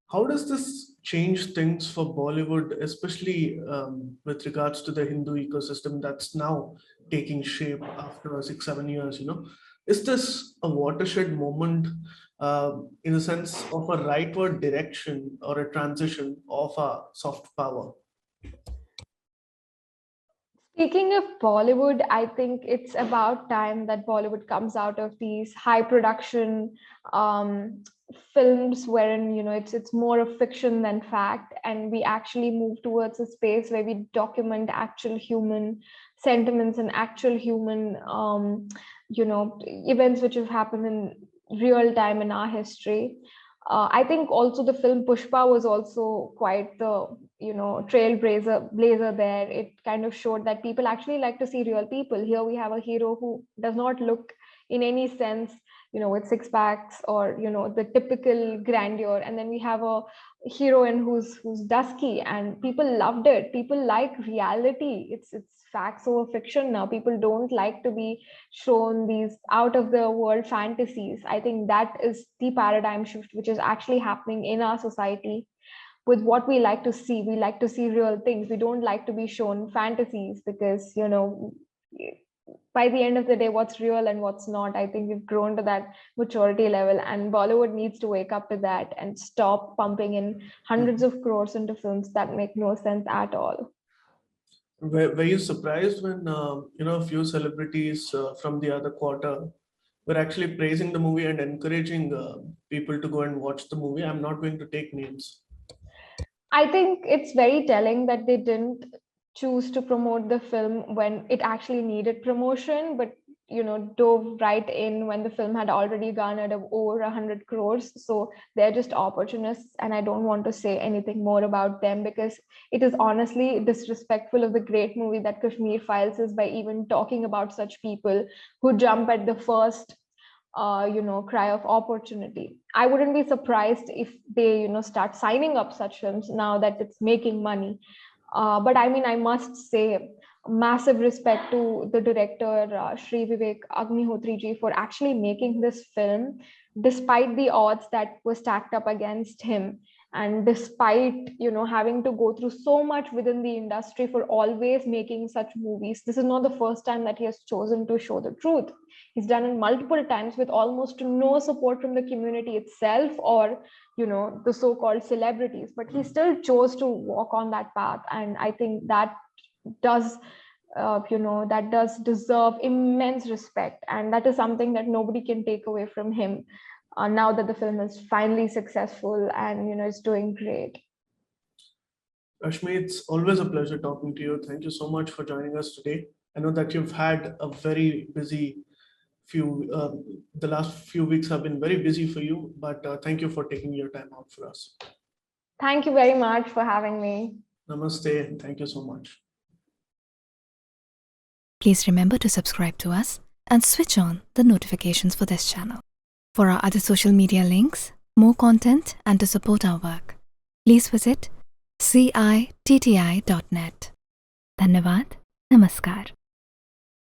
How does this change things for Bollywood, especially with regards to the Hindu ecosystem that's now taking shape after 6, 7 years? Is this a watershed moment in the sense of a rightward direction or a transition of a soft power? Speaking of Bollywood, I think it's about time that Bollywood comes out of these high production um, films wherein it's more of fiction than fact, and we actually move towards a space where we document actual human sentiments and actual human events which have happened in real time in our history. I think also the film Pushpa was also quite the trailblazer blazer there. It kind of showed that people actually like to see real people. Here we have a hero who does not look in any sense with six packs or the typical grandeur, and then we have a heroine who's dusky, and people loved it. People like reality. It's facts over fiction now. People don't like to be shown these out of the world fantasies. I think that is the paradigm shift which is actually happening in our society with what we like to see. We like to see real things. We don't like to be shown fantasies because, by the end of the day, what's real and what's not, I think we've grown to that maturity level, and Bollywood needs to wake up to that and stop pumping in hundreds of crores into films that make no sense at all. Were you surprised when a few celebrities from the other quarter were actually praising the movie and encouraging people to go and watch the movie? I'm not going to take names. I think it's very telling that they didn't choose to promote the film when it actually needed promotion, but dove right in when the film had already garnered over 100 crores. So they're just opportunists, and I don't want to say anything more about them because it is honestly disrespectful of the great movie that Kashmir Files is by even talking about such people who jump at the first cry of opportunity. I wouldn't be surprised if they start signing up such films now that it's making money. But I mean, I must say massive respect to the director Shri Vivek Agnihotri ji for actually making this film despite the odds that were stacked up against him, and despite having to go through so much within the industry for always making such movies. This is not the first time that he has chosen to show the truth. He's done it multiple times with almost no support from the community itself or the so-called celebrities, but he still chose to walk on that path, and I think that does that does deserve immense respect, and that is something that nobody can take away from him now that the film is finally successful and it's doing great. Rashmi, it's always a pleasure talking to you. Thank you so much for joining us today. I know that you've had a very busy the last few weeks have been very busy for you, but thank you for taking your time out for us. Thank you very much for having me. Namaste, and thank you so much. Please remember to subscribe to us and switch on the notifications for this channel. For our other social media links, more content, and to support our work, please visit citti.net. Dhanyavad. Namaskar.